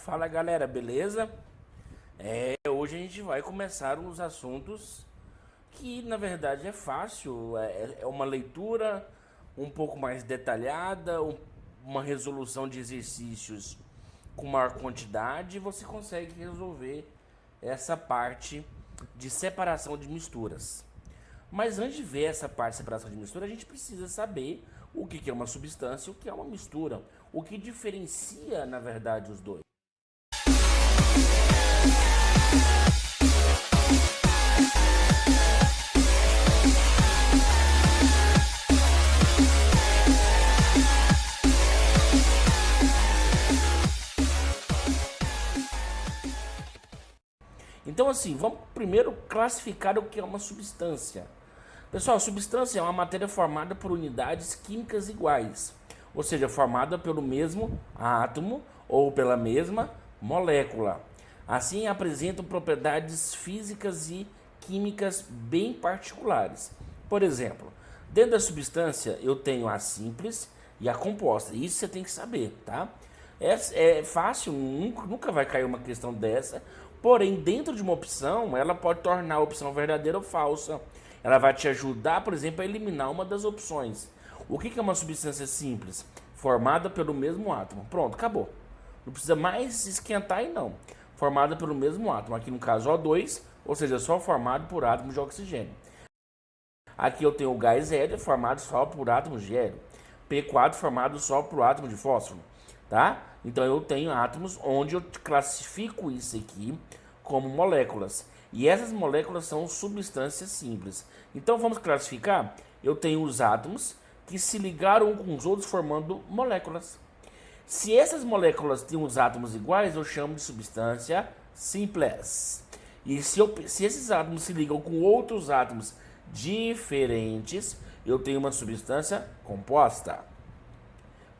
Fala galera, beleza? Hoje a gente vai começar uns assuntos que na verdade é fácil, é uma leitura um pouco mais detalhada, uma resolução de exercícios com maior quantidade e você consegue resolver essa parte de separação de misturas. Mas antes de ver essa parte de separação de mistura, a gente precisa saber o que é uma substância e o que é uma mistura, o que diferencia na verdade os dois. Então, assim, vamos primeiro classificar o que é uma substância. Pessoal, substância é uma matéria formada por unidades químicas iguais, ou seja, formada pelo mesmo átomo ou pela mesma molécula. Assim, apresentam propriedades físicas e químicas bem particulares. Por exemplo, dentro da substância eu tenho a simples e a composta. Isso você tem que saber, tá? É fácil, nunca vai cair uma questão dessa. Porém, dentro de uma opção, ela pode tornar a opção verdadeira ou falsa. Ela vai te ajudar, por exemplo, a eliminar uma das opções. O que é uma substância simples? Formada pelo mesmo átomo. Pronto, acabou. Não precisa mais esquentar e não. Formada pelo mesmo átomo. Aqui no caso O2, ou seja, só formado por átomos de oxigênio. Aqui eu tenho o gás hélio, formado só por átomos de hélio. P4 formado só por átomo de fósforo. Tá? Então eu tenho átomos onde eu classifico isso aqui como moléculas. E essas moléculas são substâncias simples. Então vamos classificar? Eu tenho os átomos que se ligaram com os outros formando moléculas. Se essas moléculas têm os átomos iguais, eu chamo de substância simples. E se esses átomos se ligam com outros átomos diferentes, eu tenho uma substância composta.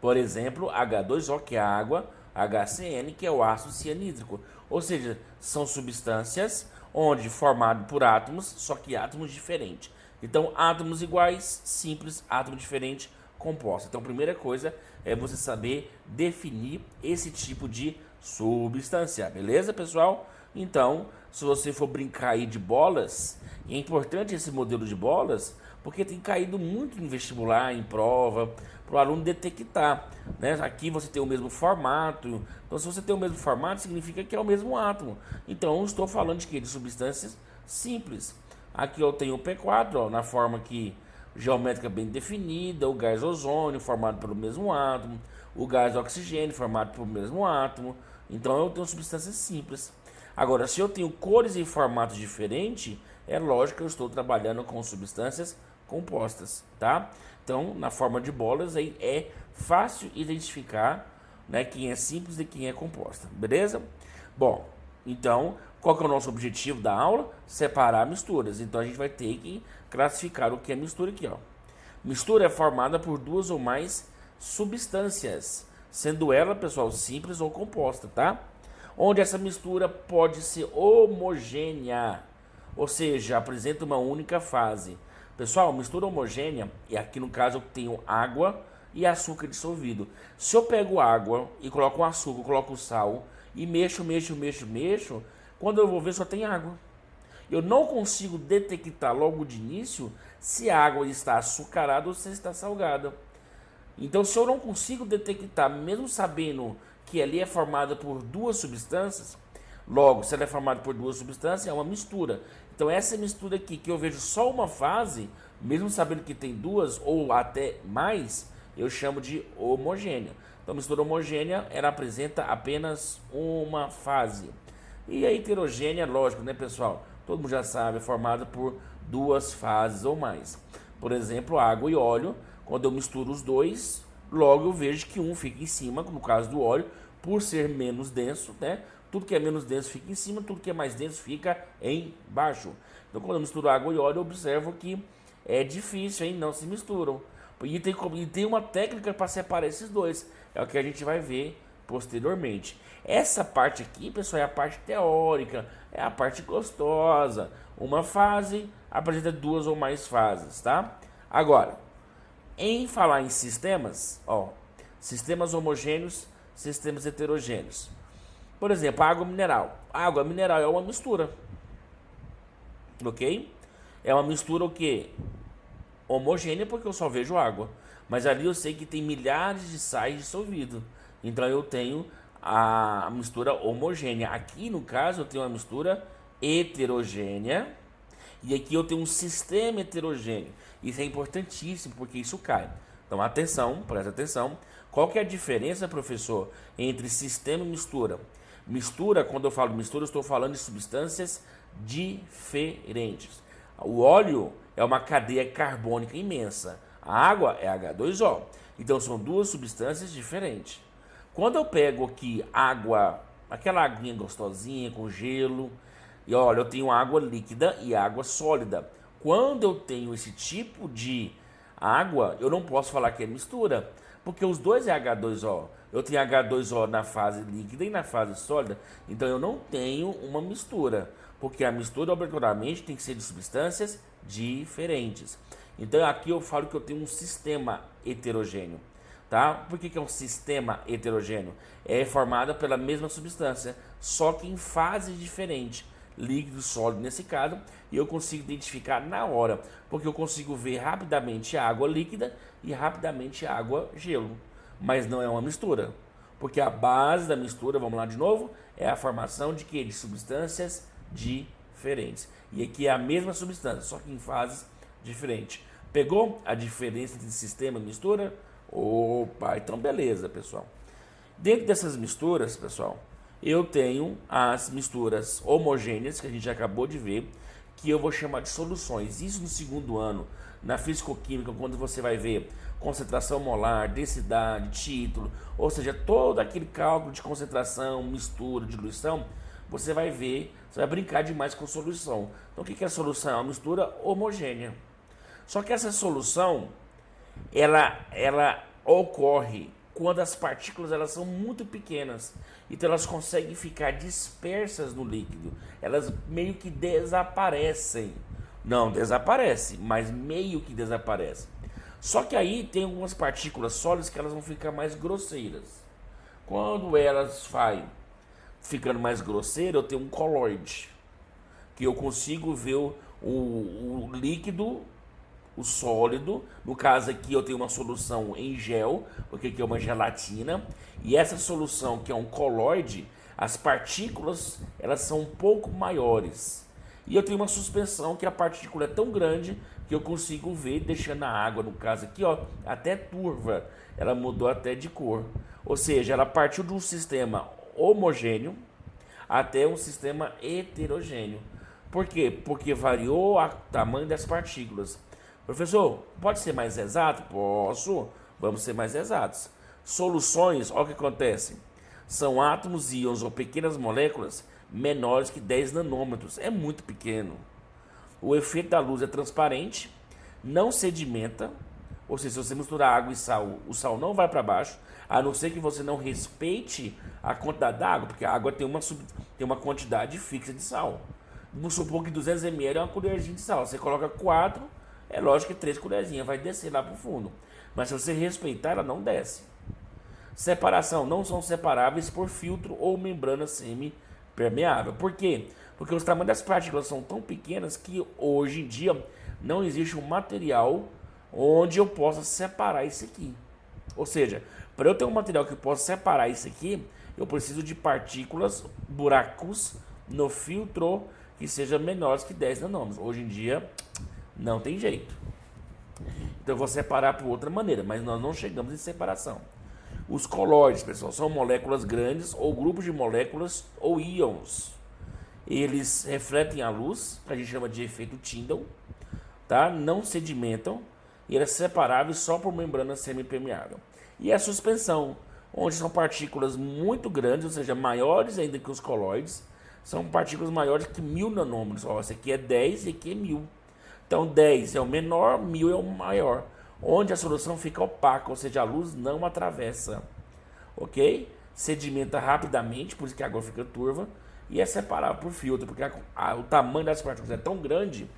Por exemplo, H2O, que é a água, HCN, que é o ácido cianídrico. Ou seja, são substâncias onde formado por átomos, só que átomos diferentes. Então, átomos iguais, simples, átomo diferente, composto. Então, a primeira coisa é você saber definir esse tipo de substância. Beleza, pessoal? Então, se você for brincar aí de bolas, é importante esse modelo de bolas, porque tem caído muito em vestibular, em prova, para o aluno detectar, né? Aqui você tem o mesmo formato, então se você tem o mesmo formato, significa que é o mesmo átomo. Então, eu estou falando de quê? De substâncias simples. Aqui eu tenho o P4, ó, na forma que geométrica bem definida, o gás ozônio, formado pelo mesmo átomo, o gás oxigênio, formado pelo mesmo átomo. Então, eu tenho substâncias simples. Agora, se eu tenho cores e formatos diferentes, é lógico que eu estou trabalhando com substâncias compostas, tá? Então, na forma de bolas, aí é fácil identificar, né, quem é simples e quem é composta, beleza? Bom, então, qual que é o nosso objetivo da aula? Separar misturas. Então, a gente vai ter que classificar o que é mistura aqui, ó. Mistura é formada por duas ou mais substâncias, sendo ela, pessoal, simples ou composta, tá? Onde essa mistura pode ser homogênea, ou seja, apresenta uma única fase. Pessoal, mistura homogênea, e aqui no caso eu tenho água e açúcar dissolvido. Se eu pego água e coloco o açúcar, coloco o sal e mexo, quando eu vou ver só tem água. Eu não consigo detectar logo de início se a água está açucarada ou se está salgada. Então, se eu não consigo detectar, mesmo sabendo que ali é formada por duas substâncias, logo, se ela é formada por duas substâncias, é uma mistura. Então, essa mistura aqui, que eu vejo só uma fase, mesmo sabendo que tem duas ou até mais, eu chamo de homogênea. Então, mistura homogênea, ela apresenta apenas uma fase. E a heterogênea, lógico, né, pessoal? Todo mundo já sabe, é formada por duas fases ou mais. Por exemplo, água e óleo, quando eu misturo os dois, logo eu vejo que um fica em cima, no caso do óleo, por ser menos denso, né? Tudo que é menos denso fica em cima, tudo que é mais denso fica embaixo. Então, quando eu misturo água e óleo, eu observo que é difícil, hein? Não se misturam. E tem uma técnica para separar esses dois. É o que a gente vai ver posteriormente. Essa parte aqui, pessoal, é a parte teórica, é a parte gostosa. Uma fase apresenta duas ou mais fases, tá? Agora, em falar em sistemas, ó, sistemas homogêneos, sistemas heterogêneos. Por exemplo, água mineral. Água mineral é uma mistura, ok? É uma mistura o quê? Homogênea, porque eu só vejo água. Mas ali eu sei que tem milhares de sais dissolvidos. Então eu tenho a mistura homogênea. Aqui no caso eu tenho uma mistura heterogênea. E aqui eu tenho um sistema heterogêneo. Isso é importantíssimo porque isso cai. Então atenção, presta atenção. Qual que é a diferença, professor, entre sistema e mistura? Mistura, quando eu falo mistura, eu estou falando de substâncias diferentes. O óleo é uma cadeia carbônica imensa. A água é H2O. Então são duas substâncias diferentes. Quando eu pego aqui água, aquela aguinha gostosinha com gelo, e olha, eu tenho água líquida e água sólida. Quando eu tenho esse tipo de água, eu não posso falar que é mistura, porque os dois é H2O. Eu tenho H2O na fase líquida e na fase sólida, então eu não tenho uma mistura, porque a mistura obrigatoriamente tem que ser de substâncias diferentes. Então aqui eu falo que eu tenho um sistema heterogêneo. Tá? Por que é um sistema heterogêneo? É formado pela mesma substância, só que em fases diferentes, líquido, sólido nesse caso, e eu consigo identificar na hora, porque eu consigo ver rapidamente a água líquida e rapidamente a água gelo, mas não é uma mistura, porque a base da mistura, vamos lá de novo, é a formação de quê? De substâncias diferentes. E aqui é a mesma substância, só que em fases diferentes. Pegou a diferença entre sistema e mistura? Opa, então beleza, pessoal. Dentro dessas misturas, pessoal, eu tenho as misturas homogêneas, que a gente acabou de ver, que eu vou chamar de soluções. Isso no segundo ano, na fisicoquímica, quando você vai ver concentração molar, densidade, título, ou seja, todo aquele cálculo de concentração, mistura, diluição, você vai ver, você vai brincar demais com solução. Então o que é a solução? É uma mistura homogênea. Só que essa solução, ela ocorre quando as partículas elas são muito pequenas, então elas conseguem ficar dispersas no líquido, elas meio que desaparecem, não desaparece, mas meio que desaparece. Só que aí tem algumas partículas sólidas que elas vão ficar mais grosseiras. Quando elas vai ficando mais grosseira, eu tenho um colóide, que eu consigo ver o líquido, o sólido. No caso aqui eu tenho uma solução em gel, porque aqui é uma gelatina, e essa solução que é um colóide, as partículas elas são um pouco maiores, e eu tenho uma suspensão que a partícula é tão grande que eu consigo ver deixando a água, no caso aqui ó, até turva, ela mudou até de cor, ou seja, ela partiu de um sistema homogêneo até um sistema heterogêneo. Por quê? Porque variou o tamanho das partículas. Professor, pode ser mais exato? Posso. Vamos ser mais exatos. Soluções, olha o que acontece. São átomos, íons ou pequenas moléculas menores que 10 nanômetros. É muito pequeno. O efeito da luz é transparente, não sedimenta, ou seja, se você misturar água e sal, o sal não vai para baixo, a não ser que você não respeite a quantidade da água, porque a água tem uma quantidade fixa de sal. Vamos supor que 200 ml é uma colherzinha de sal. Você coloca 4, é lógico que 3 colherzinhas vai descer lá para o fundo. Mas se você respeitar, ela não desce. Separação. Não são separáveis por filtro ou membrana semipermeável. Por quê? Porque os tamanhos das partículas são tão pequenas que hoje em dia não existe um material onde eu possa separar isso aqui. Ou seja, para eu ter um material que possa separar isso aqui, eu preciso de partículas, buracos no filtro que sejam menores que 10 nanômetros. Hoje em dia não tem jeito. Então eu vou separar por outra maneira, mas nós não chegamos em separação. Os colóides, pessoal, são moléculas grandes ou grupos de moléculas ou íons. Eles refletem a luz, que a gente chama de efeito Tyndall, tá? Não sedimentam e eles são separáveis só por membrana semipermeável. E a suspensão, onde são partículas muito grandes, ou seja, maiores ainda que os colóides, são partículas maiores que 1000 nanômetros. Ó, esse aqui é 10 e aqui é 1000. Então 10 é o menor, 1000 é o maior, onde a solução fica opaca, ou seja, a luz não atravessa, ok? Sedimenta rapidamente, por isso que a água fica turva, e é separável por filtro, porque o tamanho das partículas é tão grande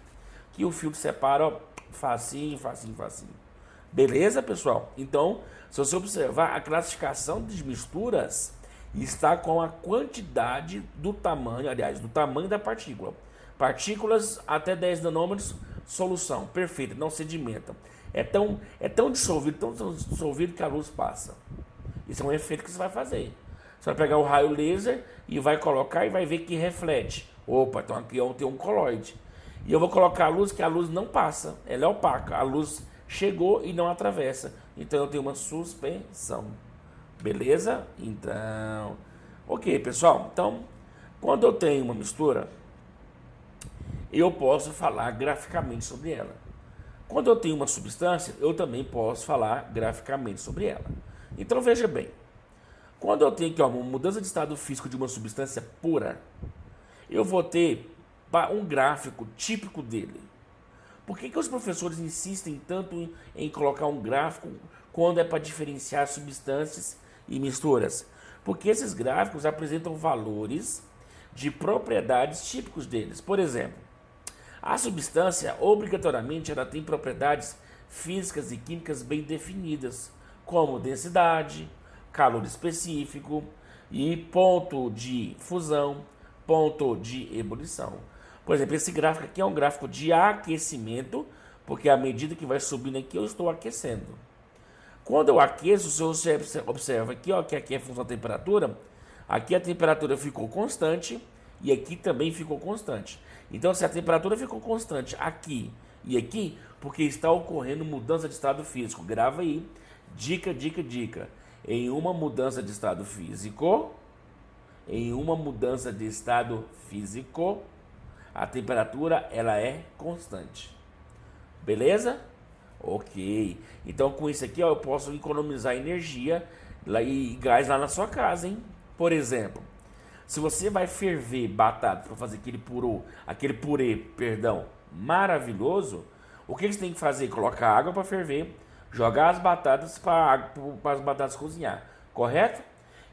que o filtro separa, ó, facinho, facinho, facinho. Beleza, pessoal? Então, se você observar, a classificação de misturas está com a quantidade do tamanho, aliás, do tamanho da partícula. Partículas até 10 nanômetros, solução, perfeita, não sedimenta. É tão dissolvido que a luz passa. Isso é um efeito que você vai fazer. Você vai pegar o raio laser e vai colocar e vai ver que reflete. Opa, então aqui tem um coloide. E eu vou colocar a luz que a luz não passa, ela é opaca. A luz chegou e não atravessa. Então eu tenho uma suspensão. Beleza? Então, ok, pessoal. Então, quando eu tenho uma mistura, eu posso falar graficamente sobre ela. Quando eu tenho uma substância, eu também posso falar graficamente sobre ela. Então veja bem, quando eu tenho aqui uma mudança de estado físico de uma substância pura, eu vou ter um gráfico típico dele. Por que os professores insistem tanto em colocar um gráfico quando é para diferenciar substâncias e misturas? Porque esses gráficos apresentam valores de propriedades típicos deles. Por exemplo, a substância, obrigatoriamente, ela tem propriedades físicas e químicas bem definidas, como densidade, calor específico e ponto de fusão, ponto de ebulição. Por exemplo, esse gráfico aqui é um gráfico de aquecimento, porque à medida que vai subindo aqui, eu estou aquecendo. Quando eu aqueço, se você observa aqui, ó, que aqui é a função da temperatura, aqui a temperatura ficou constante e aqui também ficou constante. Então, se a temperatura ficou constante aqui e aqui, porque está ocorrendo mudança de estado físico. Grava aí. Dica, dica, dica. Em uma mudança de estado físico, a temperatura ela é constante. Beleza? Ok. Então, com isso aqui, ó, eu posso economizar energia e gás lá na sua casa, hein? Por exemplo, se você vai ferver batata para fazer aquele purê, maravilhoso, o que você tem que fazer? Colocar água para ferver, jogar as batatas para as batatas cozinhar, correto?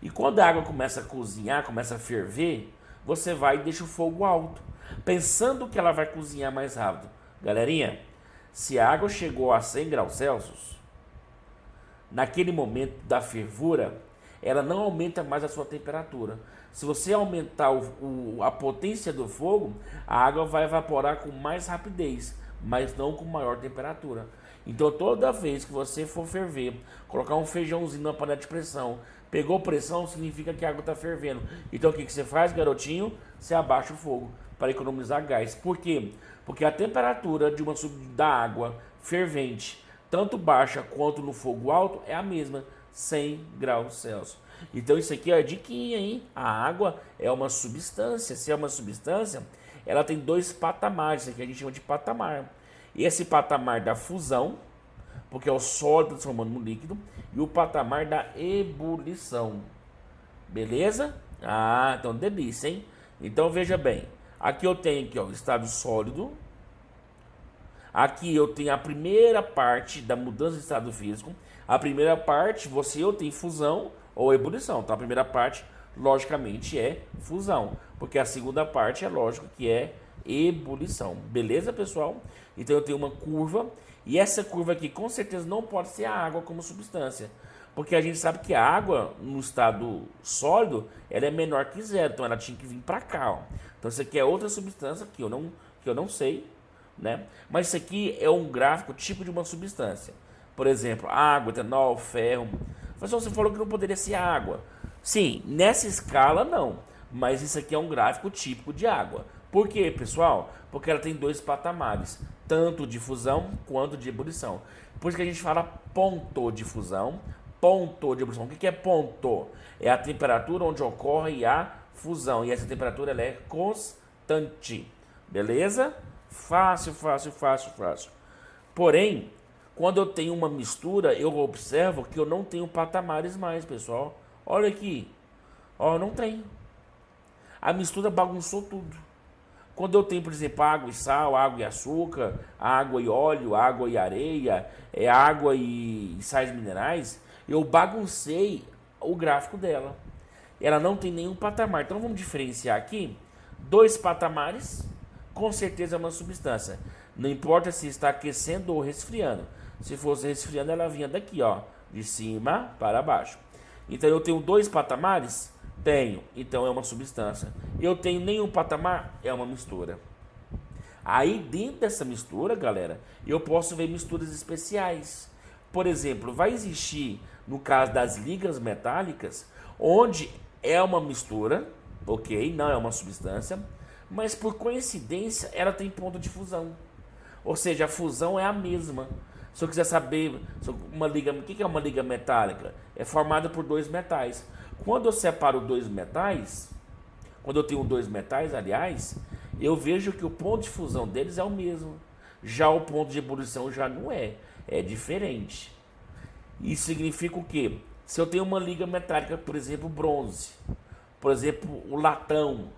E quando a água começa a cozinhar, começa a ferver, você vai e deixa o fogo alto, pensando que ela vai cozinhar mais rápido. Galerinha, se a água chegou a 100 graus Celsius, naquele momento da fervura, ela não aumenta mais a sua temperatura. Se você aumentar a potência do fogo, a água vai evaporar com mais rapidez, mas não com maior temperatura. Então toda vez que você for ferver, colocar um feijãozinho na panela de pressão, pegou pressão, significa que a água está fervendo. Então o que você faz, garotinho? Você abaixa o fogo para economizar gás. Por quê? Porque a temperatura da água fervente, tanto baixa quanto no fogo alto, é a mesma, 100 graus Celsius. Então isso aqui é a diquinha, hein? A água é uma substância. Se é uma substância, ela tem dois patamares. Isso aqui a gente chama de patamar. E esse patamar da fusão, porque é o sólido transformando no líquido, e o patamar da ebulição. Beleza? Ah, então delícia, hein? Então veja bem. Aqui eu tenho aqui, ó, o estado sólido. Aqui eu tenho a primeira parte da mudança de estado físico. A primeira parte, eu tenho fusão ou ebulição. Então a primeira parte, logicamente, é fusão, porque a segunda parte é lógico que é ebulição. Beleza, pessoal? Então eu tenho uma curva, e essa curva aqui com certeza não pode ser a água como substância, porque a gente sabe que a água no estado sólido, ela é menor que zero, então ela tinha que vir para cá, ó. Então isso aqui é outra substância que eu não sei, né? Mas isso aqui é um gráfico tipo de uma substância. Por exemplo, água, etanol, ferro. Você falou que não poderia ser água. Sim, nessa escala não, mas isso aqui é um gráfico típico de água. Por quê, pessoal? Porque ela tem dois patamares, tanto de fusão quanto de ebulição. Por isso que a gente fala ponto de fusão, ponto de ebulição. O que é ponto? É a temperatura onde ocorre a fusão, e essa temperatura ela é constante. Beleza? Fácil, fácil, fácil, fácil. Porém, quando eu tenho uma mistura, eu observo que eu não tenho patamares mais, pessoal. Olha aqui. Ó, não tenho. A mistura bagunçou tudo. Quando eu tenho, por exemplo, água e sal, água e açúcar, água e óleo, água e areia, água e sais minerais, eu baguncei o gráfico dela. Ela não tem nenhum patamar. Então vamos diferenciar aqui. Dois patamares, com certeza é uma substância. Não importa se está aquecendo ou resfriando. Se fosse resfriando, ela vinha daqui, ó, de cima para baixo. Então eu tenho dois patamares, Tenho, então é uma substância. Eu tenho nenhum patamar, é uma mistura. Aí dentro dessa mistura, galera, eu posso ver misturas especiais. Por exemplo, vai existir, no caso das ligas metálicas, onde é uma mistura, ok, não é uma substância, mas por coincidência ela tem ponto de fusão. Ou seja, a fusão é a mesma. Se eu quiser saber uma liga, o que é uma liga metálica? É formada por dois metais. Quando eu separo dois metais, quando eu tenho dois metais, aliás, eu vejo que o ponto de fusão deles é o mesmo. Já o ponto de ebulição já não é, é diferente. Isso significa o quê? Se eu tenho uma liga metálica, por exemplo, bronze, por exemplo, o latão,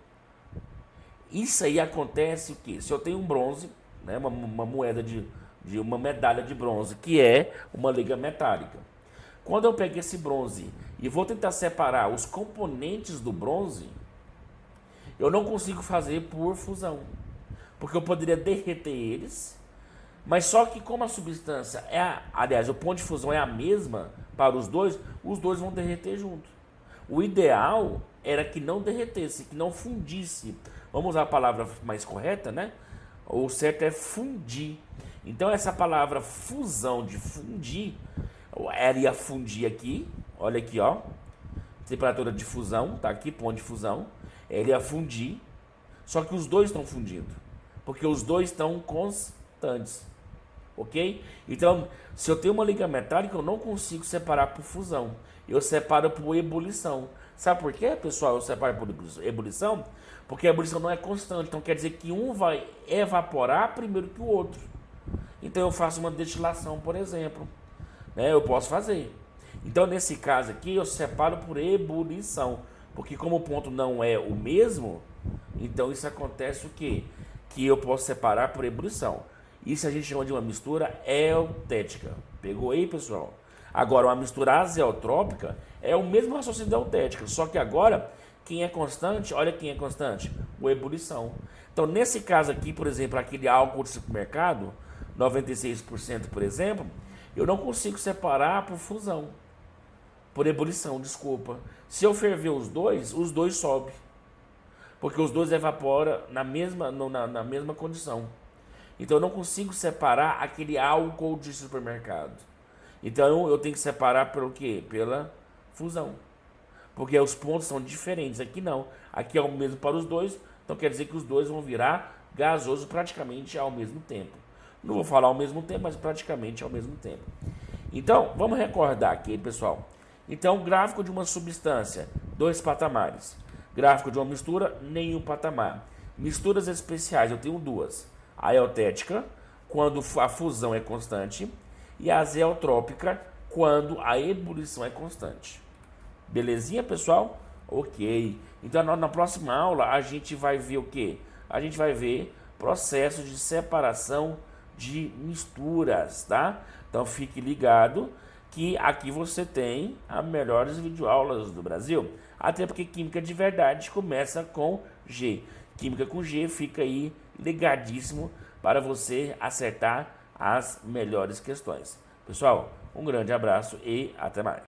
isso aí acontece o quê? Se eu tenho um bronze, né, uma moeda de uma medalha de bronze, que é uma liga metálica. Quando eu pego esse bronze e vou tentar separar os componentes do bronze, eu não consigo fazer por fusão, porque eu poderia derreter eles, mas só que como a substância aliás, o ponto de fusão é a mesma para os dois vão derreter junto. O ideal era que não derretesse, que não fundisse. Vamos usar a palavra mais correta, né? O certo é fundir. Então essa palavra fusão, de fundir, ela ia fundir aqui, olha aqui, ó, temperatura de fusão, tá aqui, ponto de fusão, ela ia fundir, só que os dois estão fundindo, porque os dois estão constantes, ok? Então, se eu tenho uma liga metálica, eu não consigo separar por fusão, eu separo por ebulição. Sabe por quê, pessoal? Eu separo por ebulição? Porque a ebulição não é constante, então quer dizer que um vai evaporar primeiro que o outro. Então eu faço uma destilação, por exemplo, né? Eu posso fazer. Então nesse caso aqui eu separo por ebulição, porque como o ponto não é o mesmo, então isso acontece o quê? Que eu posso separar por ebulição. Isso a gente chama de uma mistura eutética. Pegou aí, pessoal? Agora uma mistura azeotrópica é o mesmo raciocínio da eutética, só que agora quem é constante, olha quem é constante, o ebulição. Então nesse caso aqui, por exemplo, aquele álcool de supermercado, 96%, por exemplo, eu não consigo separar por fusão, por ebulição, desculpa. Se eu ferver os dois sobem, porque os dois evaporam na mesma condição. Então eu não consigo separar aquele álcool de supermercado. Então eu tenho que separar pelo quê? Pela fusão. Porque os pontos são diferentes. Aqui não. Aqui é o mesmo para os dois, então quer dizer que os dois vão virar gasoso praticamente ao mesmo tempo. Não vou falar ao mesmo tempo, mas praticamente ao mesmo tempo. Então, vamos recordar aqui, pessoal. Então, gráfico de uma substância, 2 patamares. Gráfico de uma mistura, nenhum patamar. Misturas especiais, eu tenho 2. A eutética, quando a fusão é constante, e a azeotrópica, quando a ebulição é constante. Belezinha, pessoal? Ok. Então, na próxima aula, a gente vai ver o quê? A gente vai ver processos de separação de misturas, tá? Então fique ligado que aqui você tem as melhores videoaulas do Brasil, até porque Química de Verdade começa com G. Química com G, fica aí ligadíssimo para você acertar as melhores questões. Pessoal, um grande abraço e até mais.